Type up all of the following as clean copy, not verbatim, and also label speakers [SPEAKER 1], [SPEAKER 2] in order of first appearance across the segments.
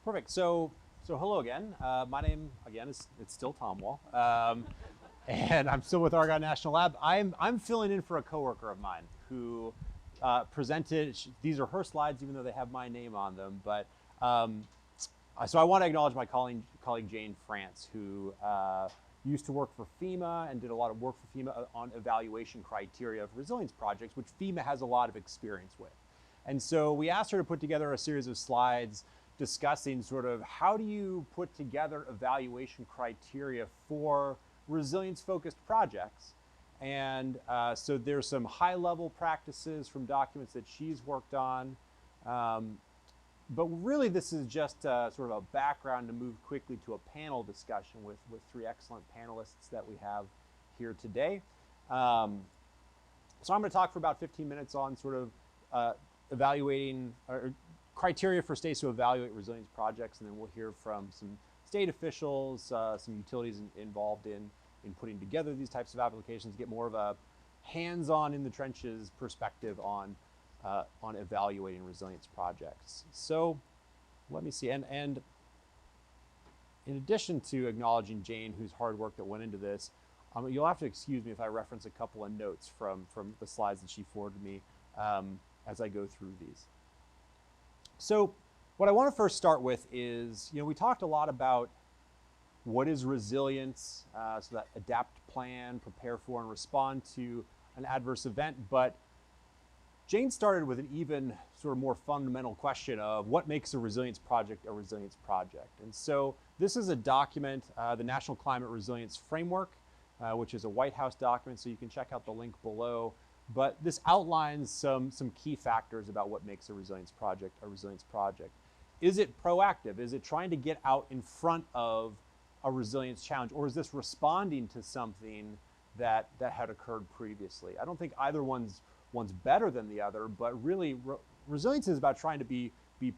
[SPEAKER 1] Perfect. So hello again. My name again is it's still Tom Wall, and I'm still with Argonne National Lab. I'm filling in for a coworker of mine who presented. These are her slides, even though they have my name on them. But so I want to acknowledge my colleague Jane France, who used to work for FEMA and did a lot of work for FEMA on evaluation criteria of resilience projects, which FEMA has a lot of experience with. And so we asked her to put together a series of slides discussing sort of how do you put together evaluation criteria for resilience-focused projects. And so there's some high-level practices from documents that she's worked on. But really this is just sort of a background to move quickly to a panel discussion with three excellent panelists that we have here today. So I'm going to talk for about 15 minutes on sort of evaluating or criteria for states to evaluate resilience projects, and then we'll hear from some state officials, some utilities involved in putting together these types of applications, get more of a hands-on in the trenches perspective on evaluating resilience projects. So let me see, and in addition to acknowledging Jane, whose hard work that went into this, you'll have to excuse me if I reference a couple of notes from the slides that she forwarded me as I go through these. So what I want to first start with is, we talked a lot about what is resilience, so that adapt, plan, prepare for, and respond to an adverse event. But Jane started with an even sort of more fundamental question of what makes a resilience project a resilience project. And so this is a document, the National Climate Resilience Framework, which is a White House document, so you can check out the link below. But this outlines some key factors about what makes a resilience project a resilience project. Is it proactive? Is it trying to get out in front of a resilience challenge? Or is this responding to something that had occurred previously? I don't think either one's better than the other, but really resilience is about trying to be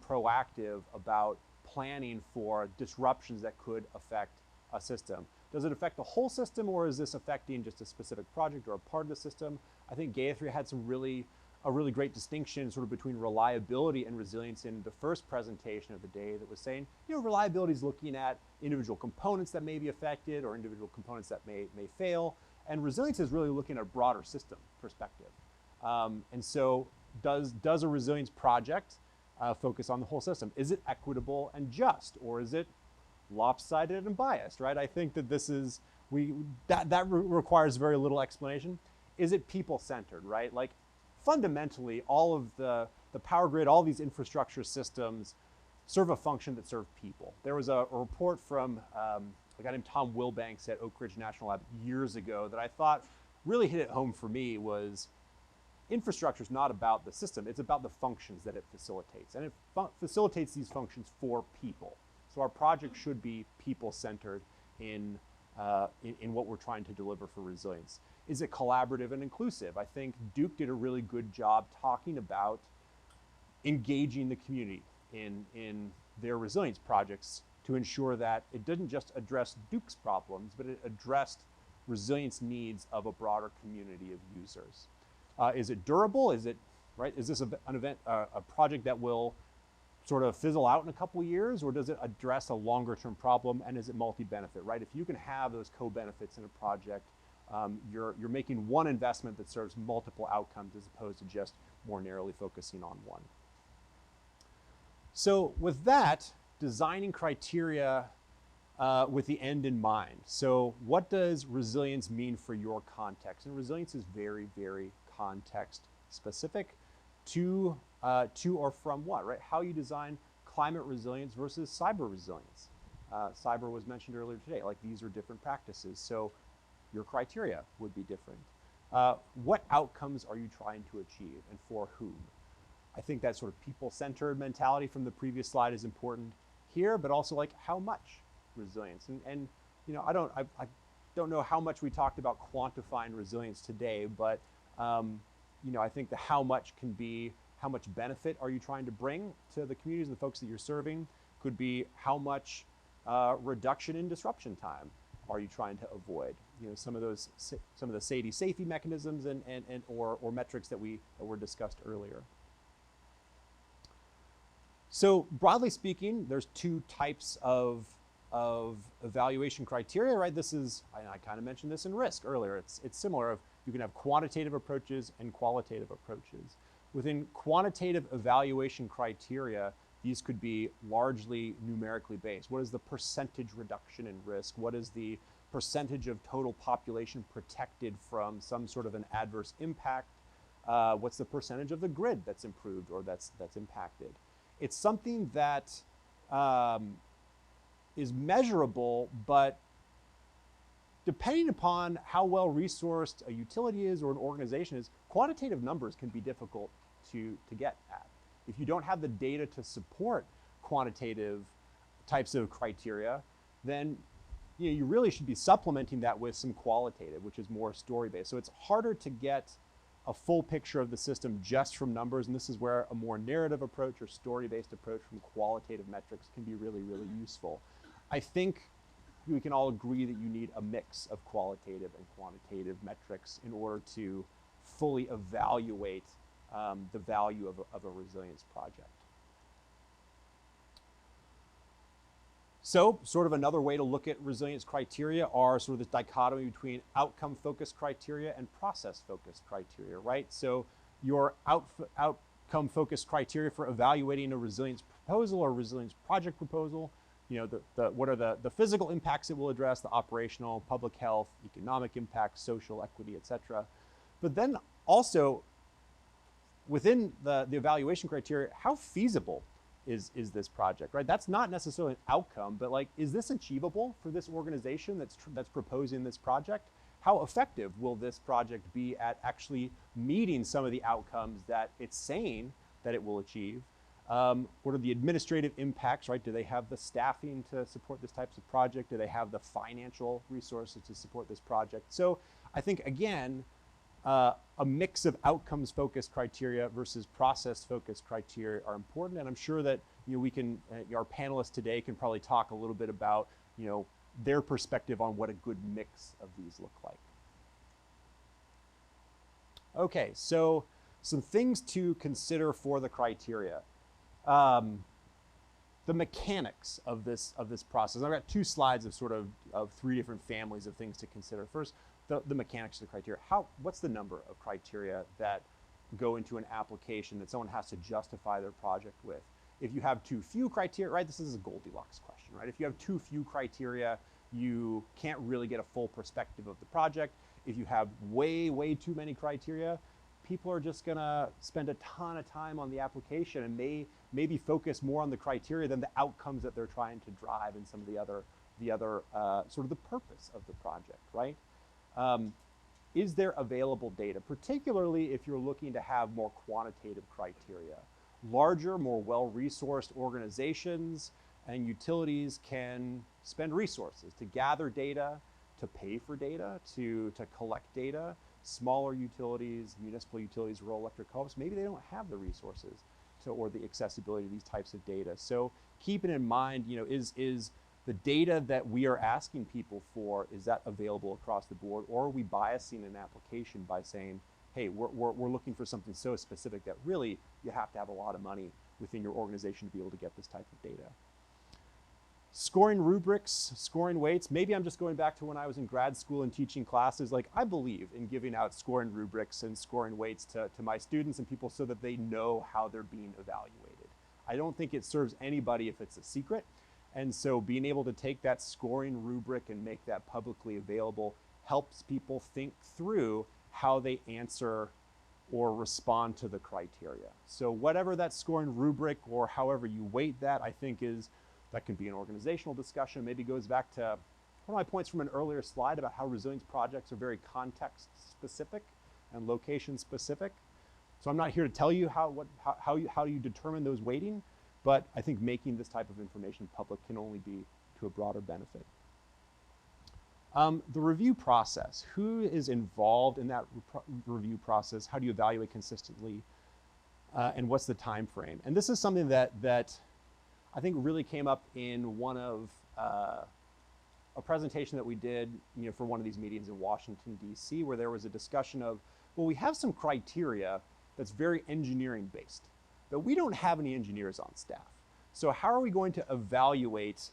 [SPEAKER 1] proactive about planning for disruptions that could affect a system. Does it affect the whole system, or is this affecting just a specific project or a part of the system? I think Avery had a really great distinction sort of between reliability and resilience in the first presentation of the day, that was saying, reliability is looking at individual components that may be affected or individual components that may fail, and resilience is really looking at a broader system perspective. And so does a resilience project focus on the whole system? Is it equitable and just, or is it lopsided and biased, right? I think that this is, that requires very little explanation. Is it people-centered, right? Like fundamentally, all of the power grid, all these infrastructure systems serve a function that serve people. There was a report from a guy named Tom Wilbanks at Oak Ridge National Lab years ago that I thought really hit it home for me. Was infrastructure is not about the system, it's about the functions that it facilitates. And it facilitates these functions for people. So our project should be people-centered in what we're trying to deliver for resilience. Is it collaborative and inclusive? I think Duke did a really good job talking about engaging the community in their resilience projects to ensure that it didn't just address Duke's problems, but it addressed resilience needs of a broader community of users. Is it durable? Is this a project that will sort of fizzle out in a couple of years, or does it address a longer term problem, and is it multi-benefit, right? If you can have those co-benefits in a project, you're making one investment that serves multiple outcomes as opposed to just more narrowly focusing on one. So with that, designing criteria with the end in mind. So what does resilience mean for your context? And resilience is very, very context specific to or from what, right? How you design climate resilience versus cyber resilience. Cyber was mentioned earlier today, like these are different practices. So your criteria would be different. What outcomes are you trying to achieve and for whom? I think that sort of people-centered mentality from the previous slide is important here, but also like how much resilience? And I don't know how much we talked about quantifying resilience today, but I think the how much can be how much benefit are you trying to bring to the communities and the folks that you're serving. Could be how much reduction in disruption time are you trying to avoid. Some of the safety mechanisms or metrics that were discussed earlier. So broadly speaking, there's two types of evaluation criteria, right? This is, I kind of mentioned this in risk earlier. It's similar. You can have quantitative approaches and qualitative approaches. Within quantitative evaluation criteria, these could be largely numerically based. What is the percentage reduction in risk? What is the percentage of total population protected from some sort of an adverse impact? What's the percentage of the grid that's improved or that's impacted? It's something that is measurable, but depending upon how well resourced a utility is or an organization is, quantitative numbers can be difficult to get at. If you don't have the data to support quantitative types of criteria, then you really should be supplementing that with some qualitative, which is more story-based. So it's harder to get a full picture of the system just from numbers, and this is where a more narrative approach or story-based approach from qualitative metrics can be really, really useful. I think we can all agree that you need a mix of qualitative and quantitative metrics in order to fully evaluate the value of a resilience project. So sort of another way to look at resilience criteria are sort of this dichotomy between outcome-focused criteria and process-focused criteria, right? So your outcome-focused criteria for evaluating a resilience proposal or resilience project proposal, what are the physical impacts it will address, the operational, public health, economic impacts, social equity, et cetera. But then also within the evaluation criteria, how feasible is this project, right? That's not necessarily an outcome, but like, is this achievable for this organization that's proposing this project? How effective will this project be at actually meeting some of the outcomes that it's saying that it will achieve? What are the administrative impacts, right? Do they have the staffing to support this types of project? Do they have the financial resources to support this project? So I think, again, a mix of outcomes-focused criteria versus process-focused criteria are important, and I'm sure that we can, our panelists today can probably talk a little bit about their perspective on what a good mix of these look like. Okay, so some things to consider for the criteria. The mechanics of this process. I've got two slides of sort of three different families of things to consider. First, the mechanics of the criteria. What's the number of criteria that go into an application that someone has to justify their project with? If you have too few criteria, right, this is a Goldilocks question, right? If you have too few criteria, you can't really get a full perspective of the project. If you have way too many criteria, people are just gonna spend a ton of time on the application and maybe focus more on the criteria than the outcomes that they're trying to drive and some of the other sort of the purpose of the project, right? Is there available data, particularly if you're looking to have more quantitative criteria? Larger, more well-resourced organizations and utilities can spend resources to gather data, to pay for data, to collect data. Smaller utilities, municipal utilities, rural electric co-ops, maybe they don't have the resources or the accessibility to these types of data. So keeping in mind, is the data that we are asking people for, is that available across the board, or are we biasing an application by saying, hey, we're looking for something so specific that really you have to have a lot of money within your organization to be able to get this type of data. Scoring rubrics, scoring weights. Maybe I'm just going back to when I was in grad school and teaching classes. Like, I believe in giving out scoring rubrics and scoring weights to my students and people so that they know how they're being evaluated. I don't think it serves anybody if it's a secret. And so being able to take that scoring rubric and make that publicly available helps people think through how they answer or respond to the criteria. So whatever that scoring rubric or however you weight that, I think that can be an organizational discussion. Maybe goes back to one of my points from an earlier slide about how resilience projects are very context specific and location specific. So I'm not here to tell you how you determine those weighting, but I think making this type of information public can only be to a broader benefit. The review process. Who is involved in that review process? How do you evaluate consistently? And what's the time frame? And this is something that I think really came up in one of a presentation that we did, for one of these meetings in Washington, D.C., where there was a discussion of, well, we have some criteria that's very engineering based, but we don't have any engineers on staff. So how are we going to evaluate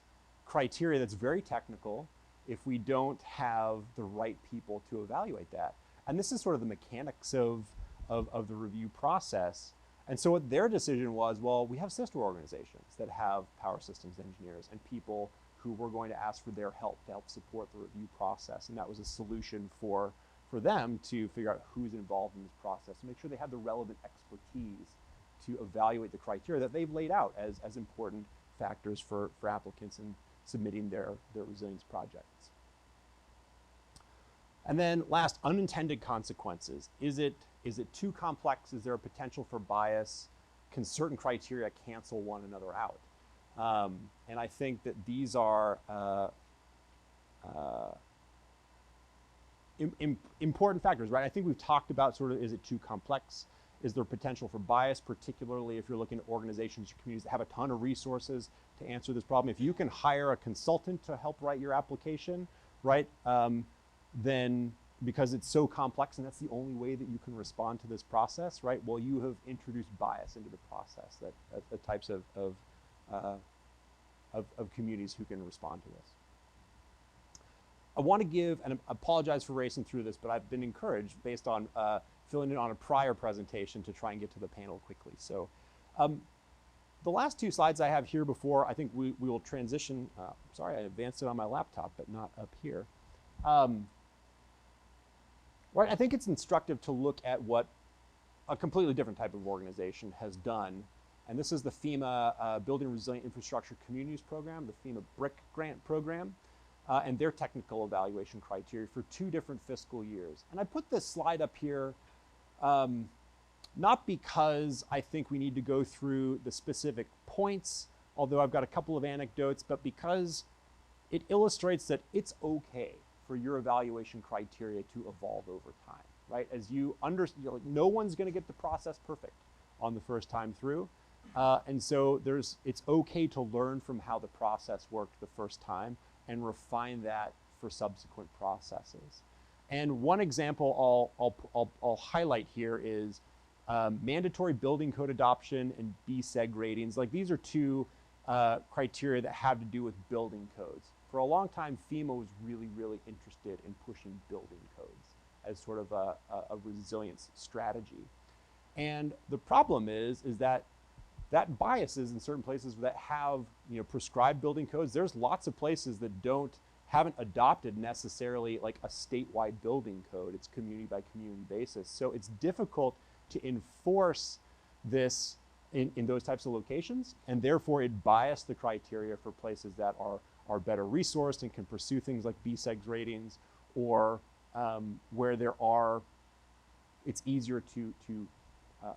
[SPEAKER 1] criteria that's very technical if we don't have the right people to evaluate that? And this is sort of the mechanics of the review process. And so what their decision was, well, we have sister organizations that have power systems engineers and people who we're going to ask for their help to help support the review process. And that was a solution for them to figure out who's involved in this process, to make sure they have the relevant expertise to evaluate the criteria that they've laid out as important factors for applicants in submitting their resilience projects. And then last, unintended consequences. Is it too complex? Is there a potential for bias? Can certain criteria cancel one another out? And I think that these are important factors, right? I think we've talked about sort of, is it too complex? Is there potential for bias, particularly if you're looking at organizations or communities that have a ton of resources to answer this problem? If you can hire a consultant to help write your application, right, then because it's so complex and that's the only way that you can respond to this process, right, well, you have introduced bias into the process, that the types of communities who can respond to this. I want to give, and I apologize for racing through this, but I've been encouraged based on filling in on a prior presentation to try and get to the panel quickly. So the last two slides I have here before, I think we will transition. Sorry, I advanced it on my laptop, but not up here. Right, I think it's instructive to look at what a completely different type of organization has done. And this is the FEMA Building Resilient Infrastructure Communities Program, the FEMA BRIC grant program, and their technical evaluation criteria for 2 different fiscal years. And I put this slide up here not because I think we need to go through the specific points, although I've got a couple of anecdotes, but because it illustrates that it's okay for your evaluation criteria to evolve over time, right? As you understand, no one's gonna get the process perfect on the first time through. And so it's okay to learn from how the process worked the first time and refine that for subsequent processes. And one example I'll highlight here is mandatory building code adoption and BSEG ratings. Like, these are 2 criteria that have to do with building codes. For a long time, FEMA was really, really interested in pushing building codes as sort of a resilience strategy. And the problem is that biases in certain places that have, prescribed building codes. There's lots of places that haven't adopted necessarily like a statewide building code. It's community by community basis. So it's difficult to enforce this in those types of locations, and therefore it biased the criteria for places that are better resourced and can pursue things like BSEG ratings, or where it's easier to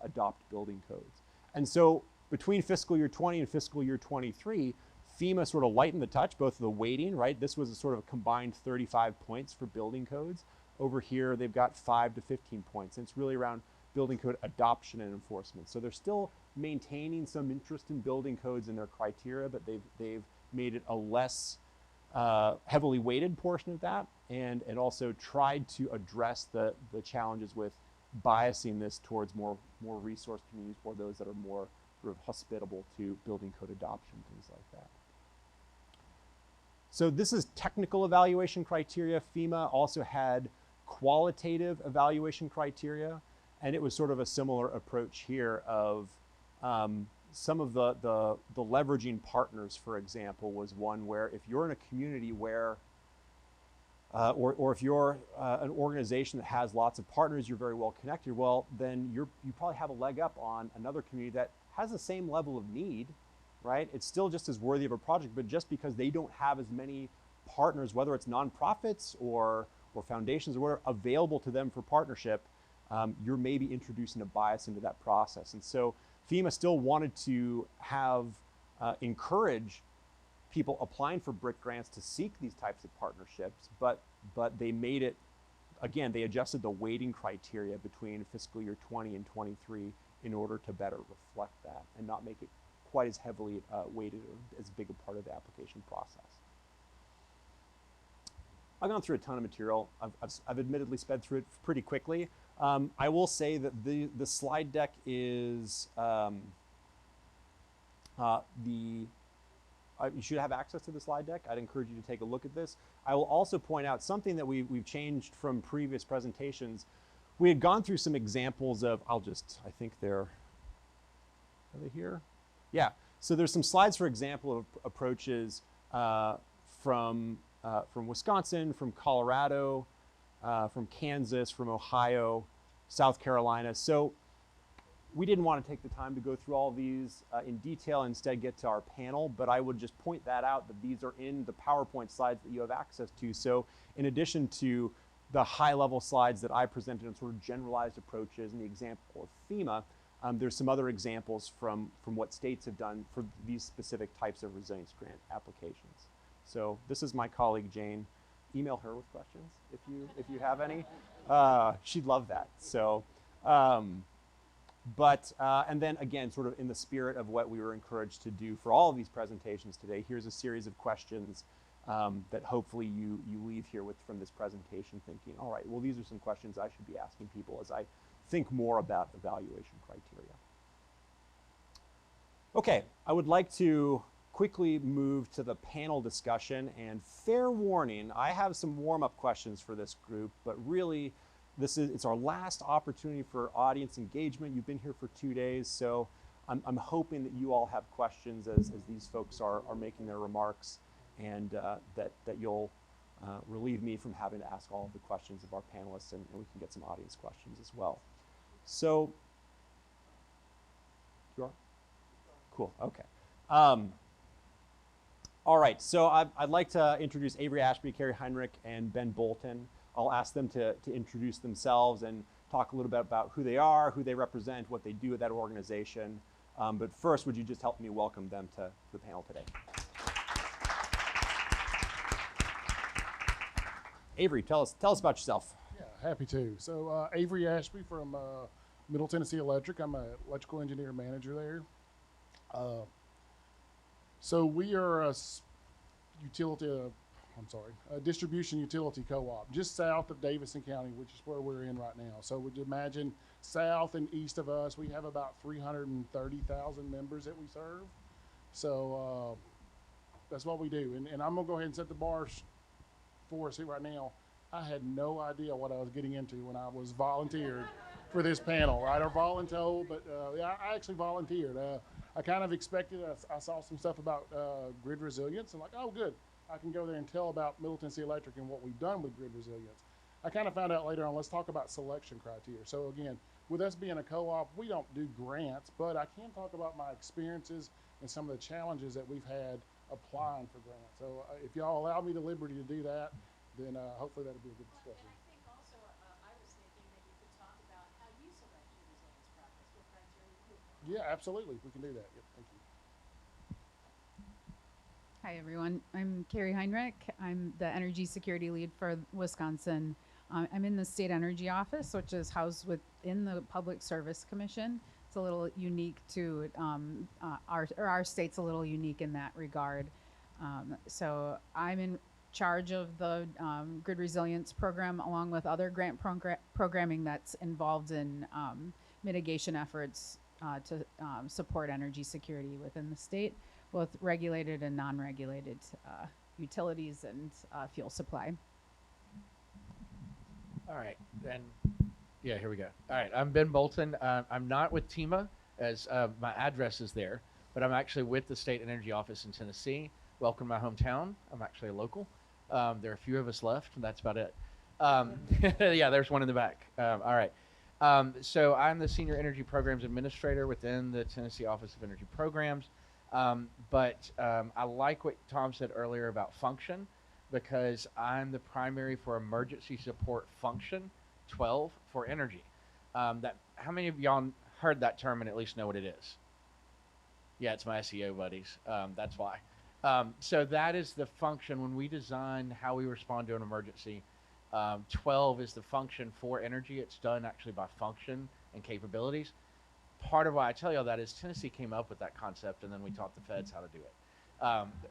[SPEAKER 1] adopt building codes. And so between fiscal year 20 and fiscal year 23, FEMA sort of lightened the touch, both of the weighting, right? This was a sort of a combined 35 points for building codes. Over here, they've got 5 to 15 points. And it's really around building code adoption and enforcement. So they're still maintaining some interest in building codes in their criteria, but they've made it a less heavily weighted portion of that, and also tried to address the challenges with biasing this towards more resource communities, or those that are more sort of hospitable to building code adoption, things like that. So this is technical evaluation criteria. FEMA also had qualitative evaluation criteria, and it was sort of a similar approach here of some of the leveraging partners, for example, was one where if you're in a community where, or if you're an organization that has lots of partners, you're very well connected, well, then you probably have a leg up on another community that has the same level of need, right? It's still just as worthy of a project, but just because they don't have as many partners, whether it's nonprofits or foundations or whatever, available to them for partnership, you're maybe introducing a bias into that process. And so FEMA still wanted to encourage people applying for BRIC grants to seek these types of partnerships, but they made it, again, they adjusted the weighting criteria between fiscal year 20 and 23 in order to better reflect that and not make it quite as heavily weighted or as big a part of the application process. I've gone through a ton of material. I've admittedly sped through it pretty quickly. I will say that the slide deck is You should have access to the slide deck. I'd encourage you to take a look at this. I will also point out something that we've changed from previous presentations. We had gone through some examples of, are they here? Yeah, so there's some slides, for example, of approaches from Wisconsin, from Colorado, from Kansas, from Ohio, South Carolina. So we didn't want to take the time to go through all of these in detail, instead get to our panel, but I would just point that out, that these are in the PowerPoint slides that you have access to. So in addition to the high-level slides that I presented on sort of generalized approaches and the example of FEMA, there's some other examples from what states have done for these specific types of resilience grant applications. So this is my colleague Jane. Email her with questions if you have any. She'd love that. So. And then again, sort of in the spirit of what we were encouraged to do for all of these presentations today, here's a series of questions that hopefully you leave here with from this presentation thinking, all right, well, these are some questions I should be asking people as I think more about evaluation criteria. Okay, I would like to quickly move to the panel discussion, and fair warning, I have some warm-up questions for this group, but really, it's our last opportunity for audience engagement. You've been here for 2 days, so I'm hoping that you all have questions as these folks are making their remarks, and that you'll relieve me from having to ask all of the questions of our panelists, and we can get some audience questions as well. So, you are? Cool, okay. All right, so I'd like to introduce Avery, Ashby, Kari, Heinrich, and Ben Bolton. I'll ask them to introduce themselves and talk a little bit about who they are, who they represent, what they do at that organization. But first, would you just help me welcome them to the panel today? Avery, tell us about yourself.
[SPEAKER 2] Yeah, happy to. So Avery Ashby from Middle Tennessee Electric. I'm an electrical engineer manager there. So we are a distribution utility co-op just south of Davidson County, which is where we're in right now. So would you imagine south and east of us, we have about 330,000 members that we serve. So that's what we do. And I'm gonna go ahead and set the bar for us here right now. I had no idea what I was getting into when I was volunteered for this panel, right? Or voluntold, but yeah, I actually volunteered. I kind of expected, I saw some stuff about grid resilience, and like, oh good, I can go there and tell about Middle Tennessee Electric and what we've done with grid resilience. I kind of found out later on, let's talk about selection criteria. So again, with us being a co-op, we don't do grants, but I can talk about my experiences and some of the challenges that we've had applying for grants. So if y'all allow me the liberty to do that, then hopefully that'll be a good discussion.
[SPEAKER 3] And I think also, I was thinking that you could talk about how you select your resilience projects, what criteria you apply.
[SPEAKER 2] Yeah, absolutely, we can do that. Yep, thank you.
[SPEAKER 4] Hi everyone, I'm Kari Heinrich. I'm the energy security lead for Wisconsin. I'm in the state energy office, which is housed within the Public Service Commission. It's a little unique to, our state's a little unique in that regard. So I'm in charge of the grid resilience program, along with other grant programming that's involved in mitigation efforts to support energy security within the state, both regulated and non-regulated utilities and fuel supply.
[SPEAKER 5] All right, then, yeah, here we go. All right, I'm Ben Bolton. I'm not with TEMA, as my address is there, but I'm actually with the State Energy Office in Tennessee. Welcome to my hometown. I'm actually a local. There are a few of us left, and that's about it. Yeah, there's one in the back. All right. So I'm the Senior Energy Programs Administrator within the Tennessee Office of Energy Programs. But I like what Tom said earlier about function, because I'm the primary for emergency support function 12 for energy. How many of y'all heard that term and at least know what it is? Yeah, it's my SEO buddies. That's why. So that is the function when we design how we respond to an emergency. 12 is the function for energy. It's done actually by function and capabilities. Part of why I tell you all that is Tennessee came up with that concept, and then we taught the feds how to do it.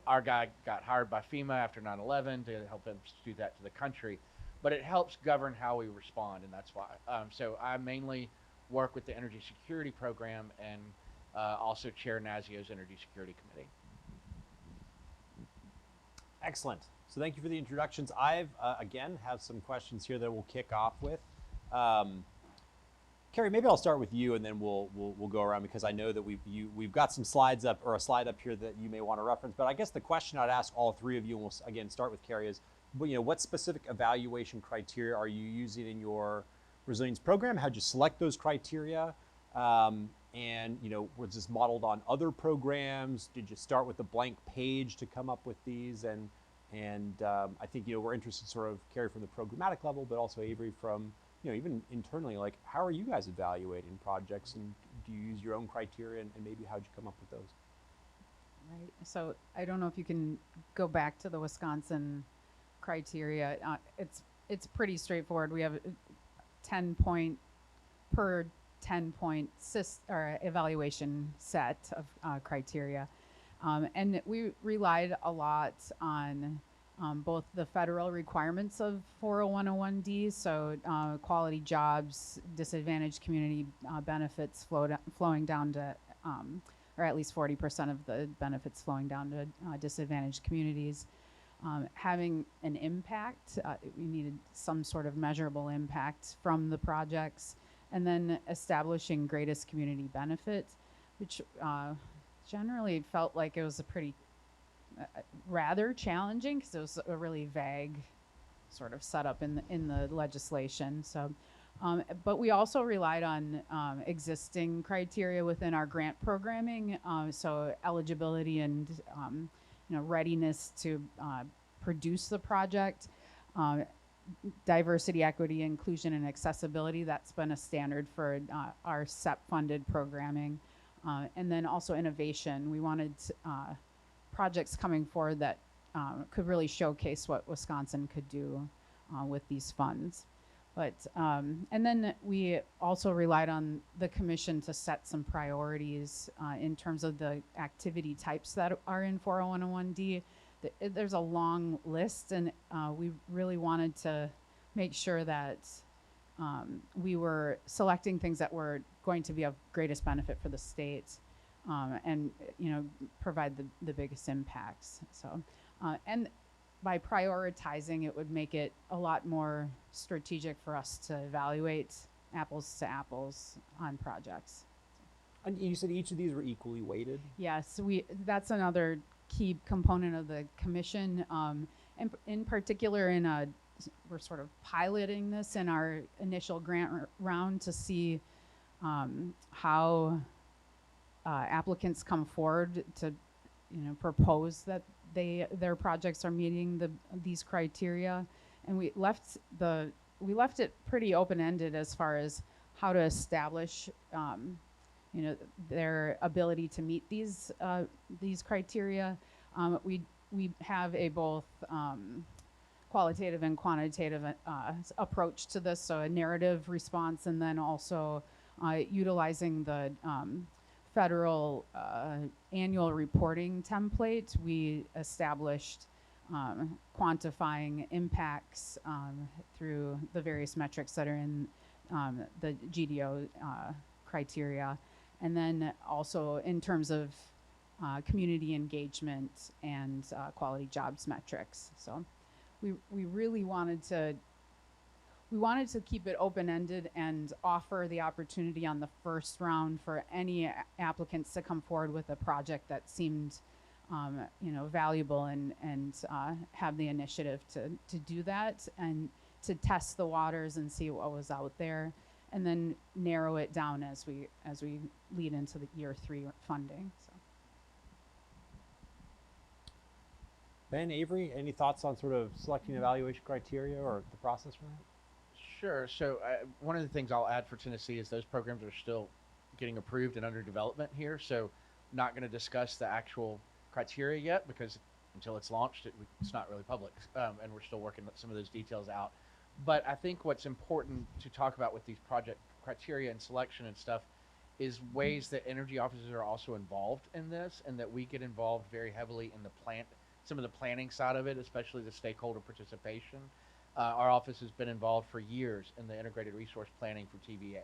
[SPEAKER 5] Our guy got hired by FEMA after 9/11 to help them do that to the country, but it helps govern how we respond, and that's why. So I mainly work with the energy security program and also chair NASIO's Energy Security Committee.
[SPEAKER 1] Excellent. So thank you for the introductions. I've, again, have some questions here that we'll kick off with. Kari, maybe I'll start with you, and then we'll go around, because I know that we've got some slides up, or a slide up here that you may want to reference. But I guess the question I'd ask all three of you, and we'll again start with Kari, is, what specific evaluation criteria are you using in your resilience program? How'd you select those criteria? And was this modeled on other programs? Did you start with a blank page to come up with these? And I think we're interested, sort of, Kari, from the programmatic level, but also Avery from even internally, like, how are you guys evaluating projects, and do you use your own criteria, and maybe how'd you come up with those?
[SPEAKER 4] Right. So I don't know if you can go back to the Wisconsin criteria. It's pretty straightforward. We have a 10-point per 10-point evaluation set of criteria, and we relied a lot on both the federal requirements of 40101D, so quality jobs, disadvantaged community benefits flowing down to, or at least 40% of the benefits flowing down to disadvantaged communities. Having an impact, we needed some sort of measurable impact from the projects, and then establishing greatest community benefit, which generally felt like it was a pretty rather challenging, because it was a really vague sort of setup in the legislation. So, but we also relied on existing criteria within our grant programming, so eligibility and readiness to produce the project, diversity, equity, inclusion, and accessibility. That's been a standard for our SEP-funded programming, and then also innovation. We wanted projects coming forward that could really showcase what Wisconsin could do with these funds. But and then we also relied on the commission to set some priorities in terms of the activity types that are in 40101D. There's a long list, and we really wanted to make sure that we were selecting things that were going to be of greatest benefit for the state, and provide the biggest impacts. So, and by prioritizing, it would make it a lot more strategic for us to evaluate apples to apples on projects.
[SPEAKER 1] And you said each of these were equally weighted?
[SPEAKER 4] Yes, that's another key component of the commission, and in particular we're sort of piloting this in our initial grant round to see how applicants come forward to propose that their projects are meeting these criteria, and we left it pretty open-ended as far as how to establish their ability to meet these criteria. We have a both qualitative and quantitative approach to this, so a narrative response, and then also utilizing the federal annual reporting template. We established quantifying impacts through the various metrics that are in the GDO criteria, and then also in terms of community engagement and quality jobs metrics. So we really wanted to keep it open-ended and offer the opportunity on the first round for any applicants to come forward with a project that seemed valuable, and have the initiative to do that and to test the waters and see what was out there, and then narrow it down as we lead into the year 3 funding. So.
[SPEAKER 1] Ben, Avery, any thoughts on sort of selecting evaluation criteria or the process for that?
[SPEAKER 5] Sure. So one of the things I'll add for Tennessee is those programs are still getting approved and under development here. So not going to discuss the actual criteria yet, because until it's launched, it's not really public, and we're still working some of those details out. But I think what's important to talk about with these project criteria and selection and stuff is ways that energy officers are also involved in this, and that we get involved very heavily in some of the planning side of it, especially the stakeholder participation. Our office has been involved for years in the integrated resource planning for TVA.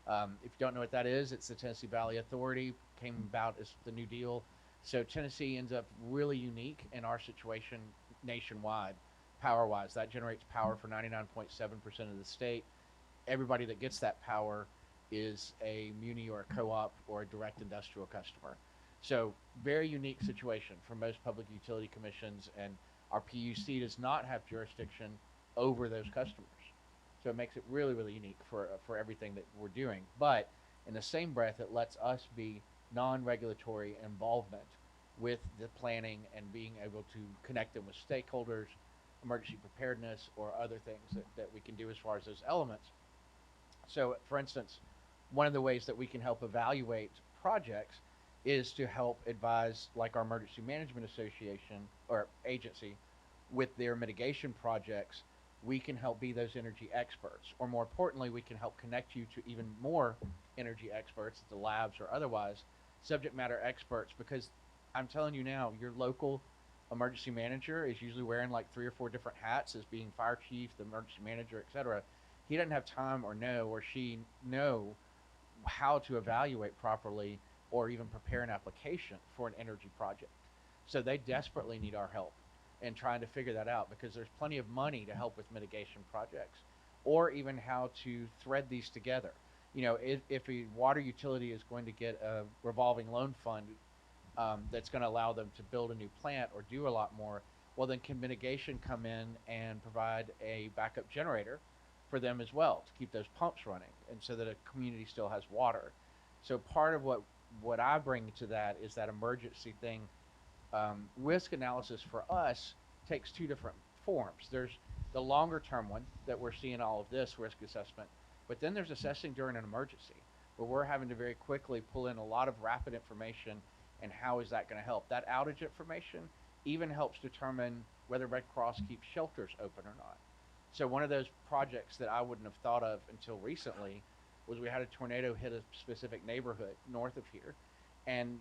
[SPEAKER 5] If you don't know what that is, it's the Tennessee Valley Authority, came about as the New Deal. So Tennessee ends up really unique in our situation nationwide, power-wise. That generates power for 99.7% of the state. Everybody that gets that power is a muni or a co-op or a direct industrial customer. So very unique situation for most public utility commissions, and our PUC does not have jurisdiction over those customers. So it makes it really, really unique for everything that we're doing. But in the same breath, it lets us be non-regulatory involvement with the planning and being able to connect them with stakeholders, emergency preparedness, or other things that we can do as far as those elements. So, for instance, one of the ways that we can help evaluate projects is to help advise, like our Emergency Management Association or agency, with their mitigation projects. We can help be those energy experts, or more importantly, we can help connect you to even more energy experts at the labs or otherwise, subject matter experts, because I'm telling you now, your local emergency manager is usually wearing like 3 or 4 different hats as being fire chief, the emergency manager, etc. He doesn't have time or she know how to evaluate properly or even prepare an application for an energy project. So they desperately need our help in trying to figure that out, because there's plenty of money to help with mitigation projects, or even how to thread these together. You know, if a water utility is going to get a revolving loan fund that's going to allow them to build a new plant or do a lot more, well, then can mitigation come in and provide a backup generator for them as well to keep those pumps running, and so that a community still has water. So part of what I bring to that is that emergency thing. Risk analysis for us takes 2 different forms. There's the longer term one that we're seeing all of this risk assessment, but then there's assessing during an emergency, where we're having to very quickly pull in a lot of rapid information, and how is that going to help? That outage information even helps determine whether Red Cross keeps shelters open or not. So one of those projects that I wouldn't have thought of until recently was we had a tornado hit a specific neighborhood north of here, and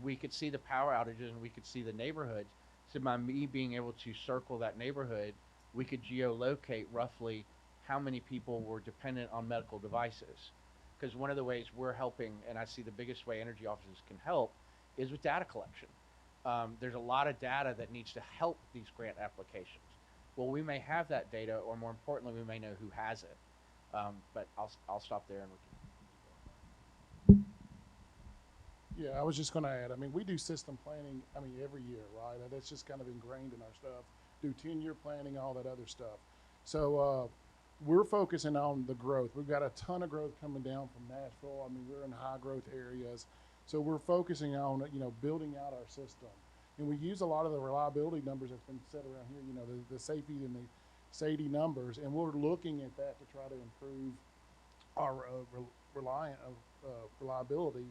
[SPEAKER 5] we could see the power outages and we could see the neighborhoods. So by me being able to circle that neighborhood, we could geolocate roughly how many people were dependent on medical devices. Because one of the ways we're helping, and I see the biggest way energy offices can help, is with data collection. There's a lot of data that needs to help these grant applications. Well, we may have that data, or more importantly, we may know who has it. But I'll stop there and we can.
[SPEAKER 2] Yeah, I was just going to add, I mean, we do system planning, I mean, every year, right? That's just kind of ingrained in our stuff. Do 10-year planning, all that other stuff. So we're focusing on the growth. We've got a ton of growth coming down from Nashville. I mean, we're in high growth areas. So we're focusing on, you know, building out our system. And we use a lot of the reliability numbers that's been set around here, you know, the safety and the SAIDI numbers. And we're looking at that to try to improve our reliability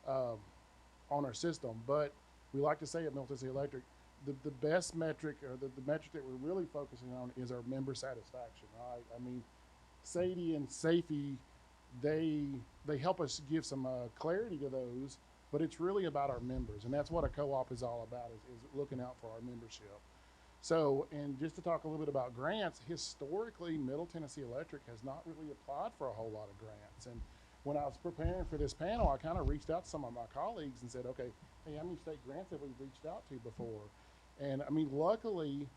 [SPEAKER 2] on our system. But we like to say at Middle Tennessee Electric, the best metric, or the metric that we're really focusing on, is our member satisfaction, right? I mean, SAIDI and SAFE, they help us give some clarity to those, but it's really about our members, and that's what a co-op is all about, is looking out for our membership. So, and just to talk a little bit about grants, historically, Middle Tennessee Electric has not really applied for a whole lot of grants. And when I was preparing for this panel, I kind of reached out to some of my colleagues and said, okay, hey, how many state grants have we reached out to before? And I mean, luckily,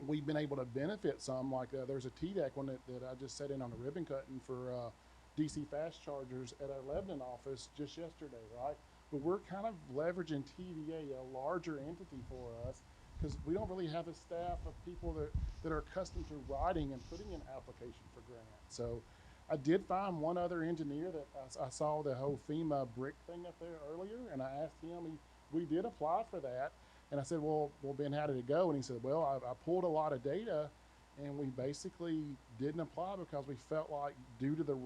[SPEAKER 2] we've been able to benefit some. Like there's a TDEC one that I just set in on a ribbon cutting for DC fast chargers at our Lebanon office just yesterday, right? But we're kind of leveraging TVA, a larger entity for us, because we don't really have a staff of people that are accustomed to writing and putting in application for grants. So I did find one other engineer that I saw the whole FEMA brick thing up there earlier, and I asked him, we did apply for that. And I said, well, Ben, how did it go? And he said, well, I pulled a lot of data, and we basically didn't apply because we felt like, due to the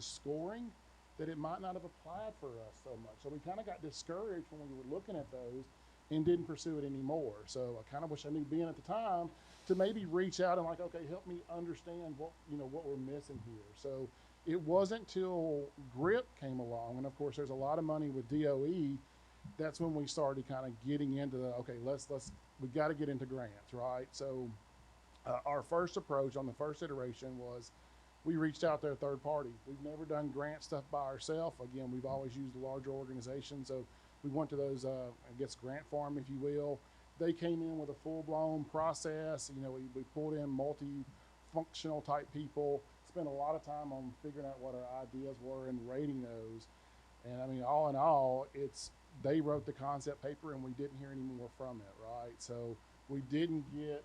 [SPEAKER 2] scoring, that it might not have applied for us so much. So we kind of got discouraged when we were looking at those and didn't pursue it anymore. So I kind of wish I knew Ben at the time to maybe reach out and like, okay, help me understand what we're missing here. So it wasn't till GRIP came along, and of course there's a lot of money with DOE. That's when we started kind of getting into the, okay, we got to get into grants, right? So our first approach on the first iteration was we reached out to a third party. We've never done grant stuff by ourselves. Again, we've always used a larger organization. So we went to those, I guess, grant farm, if you will. They came in with a full-blown process. You know, we pulled in multi-functional type people, spent a lot of time on figuring out what our ideas were and rating those. And I mean, all in all, they wrote the concept paper and we didn't hear any more from it, right? So we didn't get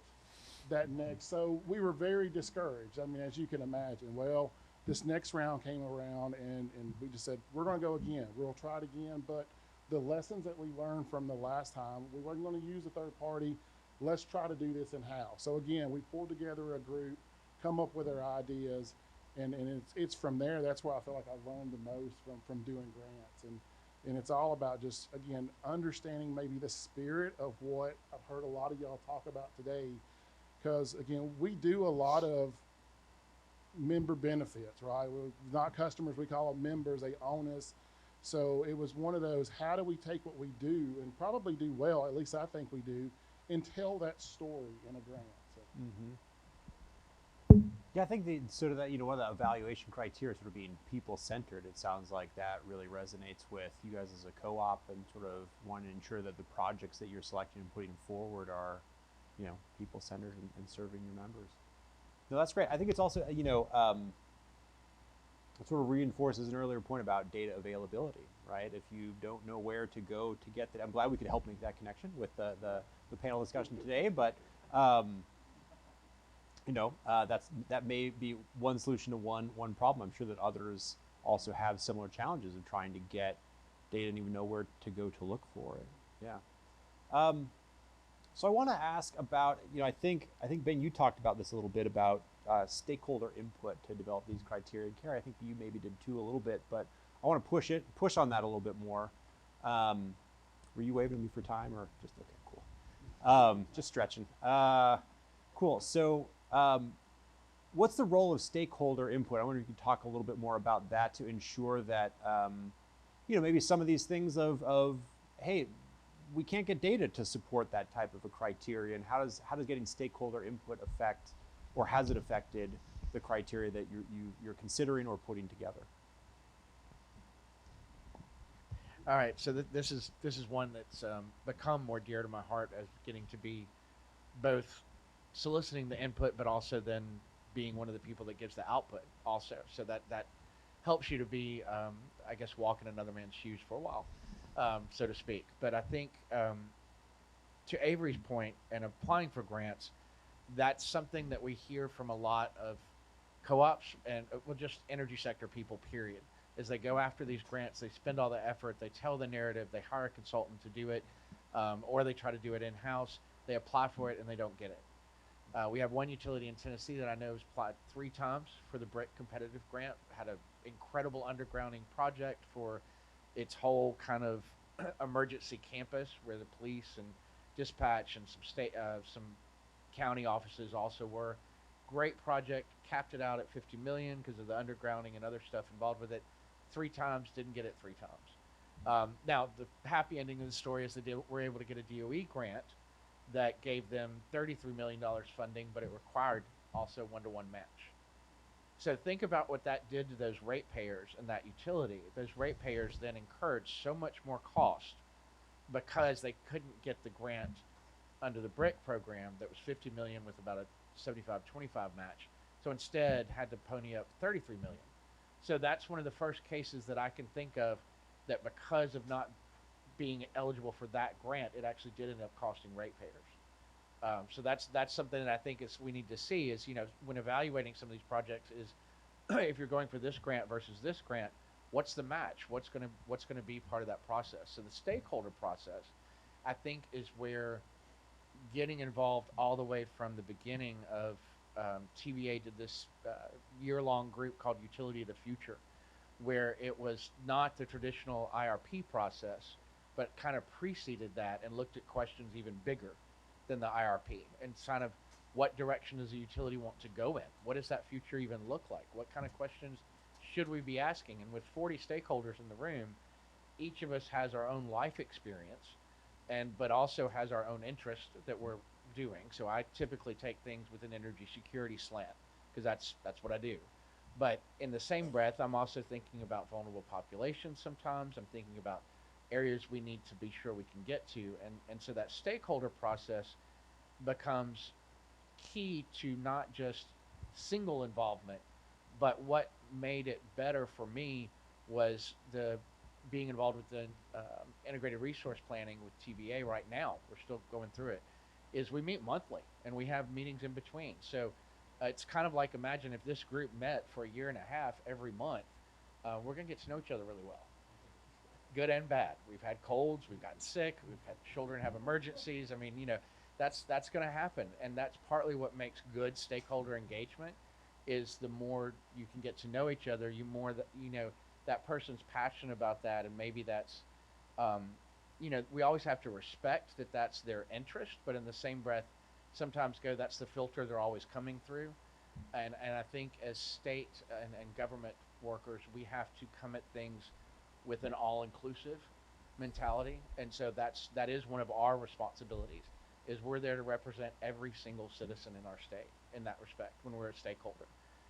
[SPEAKER 2] that next. So we were very discouraged. I mean, as you can imagine. Well, this next round came around and we just said, we're going to go again. We'll try it again. But the lessons that we learned from the last time, we weren't going to use a third party. Let's try to do this in-house. So again, we pulled together a group, come up with our ideas, and it's from there. That's where I feel like I learned the most from doing grants. And it's all about just, again, understanding maybe the spirit of what I've heard a lot of y'all talk about today. Because, again, we do a lot of member benefits, right? We're not customers, we call them members. They own us. So it was one of those, how do we take what we do and probably do well, at least I think we do, and tell that story in a grant. So.
[SPEAKER 1] Yeah, I think sort of that, you know, one of the evaluation criteria sort of being people-centered, it sounds like that really resonates with you guys as a co-op and sort of wanting to ensure that the projects that you're selecting and putting forward are, you know, people-centered and serving your members. No, that's great. I think it's also, you know, it sort of reinforces an earlier point about data availability, right? If you don't know where to go to get that, I'm glad we could help make that connection with the panel discussion today, but you know, that may be one solution to one problem. I'm sure that others also have similar challenges of trying to get data and even know where to go to look for it. Yeah. So I want to ask about, you know, I think Ben, you talked about this a little bit about stakeholder input to develop these criteria. And Kari, I think you maybe did too a little bit, but I want to push on that a little bit more. Were you waving at me for time or just okay? Cool. Just stretching. Cool. So. What's the role of stakeholder input? I wonder if you could talk a little bit more about that to ensure that, you know, maybe some of these things of hey, we can't get data to support that type of a criteria, and how does getting stakeholder input affect, or has it affected the criteria that you're considering or putting together?
[SPEAKER 5] All right, so this is one that's become more dear to my heart as getting to be both soliciting the input, but also then being one of the people that gives the output also. So that helps you to be, I guess, walking another man's shoes for a while, so to speak. But I think to Avery's point and applying for grants, that's something that we hear from a lot of co-ops and well, just energy sector people, period. As they go after these grants, they spend all the effort, they tell the narrative, they hire a consultant to do it, or they try to do it in-house. They apply for it and they don't get it. We have one utility in Tennessee that I know has applied 3 times for the BRIC competitive grant, had an incredible undergrounding project for its whole kind of emergency campus where the police and dispatch and some county offices also were. Great project, capped it out at $50 million because of the undergrounding and other stuff involved with it. 3 times, didn't get it 3 times. Now, the happy ending of the story is they were able to get a DOE grant that gave them $33 million funding, but it required also one-to-one match. So think about what that did to those ratepayers and that utility. Those ratepayers then incurred so much more cost because they couldn't get the grant under the BRIC program that was $50 million with about a 75-25 match. So instead had to pony up $33 million. So that's one of the first cases that I can think of that because of not being eligible for that grant, it actually did end up costing ratepayers. So that's something that I think we need to see is, you know, when evaluating some of these projects is if you're going for this grant versus this grant, what's the match? What's gonna be part of that process? So the stakeholder process, I think, is where getting involved all the way from the beginning of TVA did this year-long group called Utility of the Future, where it was not the traditional IRP process, but kind of preceded that and looked at questions even bigger than the IRP and kind of what direction does the utility want to go in? What does that future even look like? What kind of questions should we be asking? And with 40 stakeholders in the room, each of us has our own life experience but also has our own interest that we're doing. So I typically take things with an energy security slant because that's what I do. But in the same breath, I'm also thinking about vulnerable populations sometimes. I'm thinking about areas we need to be sure we can get to. And so that stakeholder process becomes key to not just single involvement, but what made it better for me was the being involved with the integrated resource planning with TVA right now. We're still going through it. Is we meet monthly and we have meetings in between. So it's kind of like, imagine if this group met for a year and a half every month. We're going to get to know each other really well, good and bad. We've had colds, we've gotten sick, we've had children have emergencies. I mean, that's going to happen, and that's partly what makes good stakeholder engagement. Is the more you can get to know each other, more that that person's passionate about that, and maybe that's we always have to respect that that's their interest, but in the same breath sometimes that's the filter they're always coming through. And I think as state and government workers, we have to come at things with an all-inclusive mentality. And so that is one of our responsibilities, is we're there to represent every single citizen in our state in that respect when we're a stakeholder.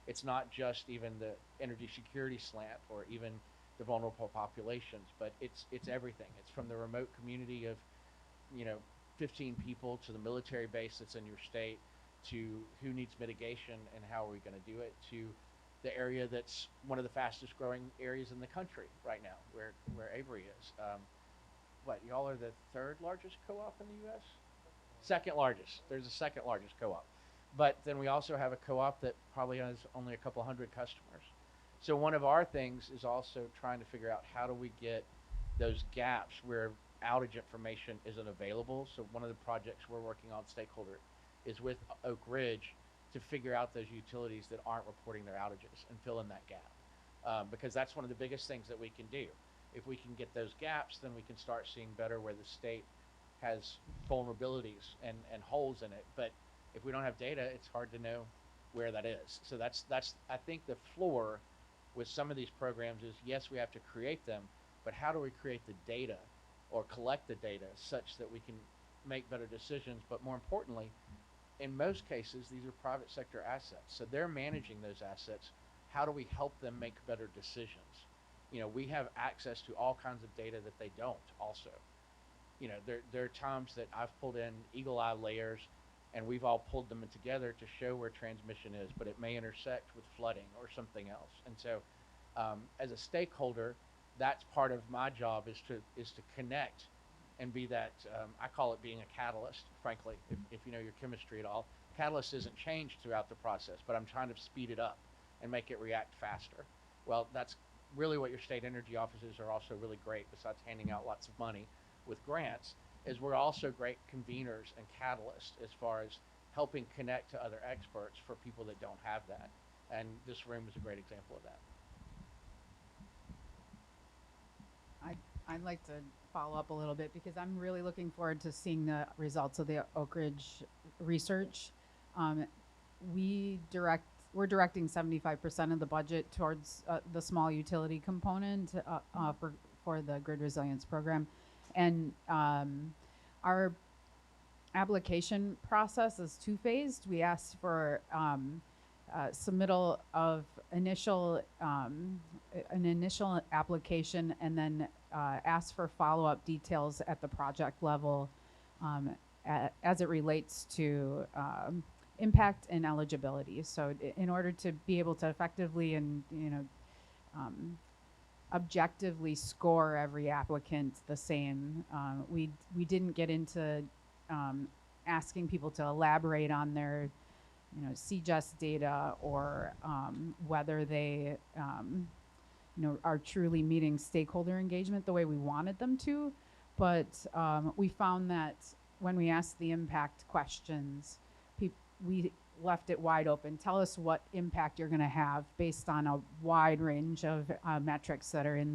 [SPEAKER 5] It's not just even the energy security slant or even the vulnerable populations, but it's everything. It's from the remote community of 15 people to the military base that's in your state, to who needs mitigation and how are we going to do it, to the area that's one of the fastest growing areas in the country right now, where Avery is. Y'all are the third largest co-op in the U.S.? Second largest. There's a second largest co-op. But then we also have a co-op that probably has only a couple hundred customers. So one of our things is also trying to figure out how do we get those gaps where outage information isn't available. So one of the projects we're working on, stakeholder, is with Oak Ridge to figure out those utilities that aren't reporting their outages and fill in that gap. Because that's one of the biggest things that we can do. If we can get those gaps, then we can start seeing better where the state has vulnerabilities and holes in it. But if we don't have data, it's hard to know where that is. So that's I think the floor with some of these programs is, yes, we have to create them, but how do we create the data or collect the data such that we can make better decisions? But more importantly, in most cases, these are private sector assets. So they're managing those assets. How do we help them make better decisions? We have access to all kinds of data that they don't also. There are times that I've pulled in eagle eye layers and we've all pulled them together to show where transmission is, but it may intersect with flooding or something else. And so as a stakeholder, that's part of my job is to connect and be that, I call it being a catalyst, frankly, if you know your chemistry at all. Catalyst isn't changed throughout the process, but I'm trying to speed it up and make it react faster. Well, that's really what your state energy offices are also really great, besides handing out lots of money with grants, is we're also great conveners and catalysts as far as helping connect to other experts for people that don't have that. And this room is a great example of that.
[SPEAKER 4] I'd like to follow up a little bit because I'm really looking forward to seeing the results of the Oak Ridge research. We're directing 75% of the budget towards the small utility component for the grid resilience program, and our application process is two-phased. We asked for submittal of an initial application, and then ask for follow-up details at the project level as it relates to impact and eligibility. So in order to be able to effectively and objectively score every applicant the same, we didn't get into asking people to elaborate on their CGES data or whether they are truly meeting stakeholder engagement the way we wanted them to. But we found that when we asked the impact questions, we left it wide open. Tell us what impact you're going to have based on a wide range of metrics that are in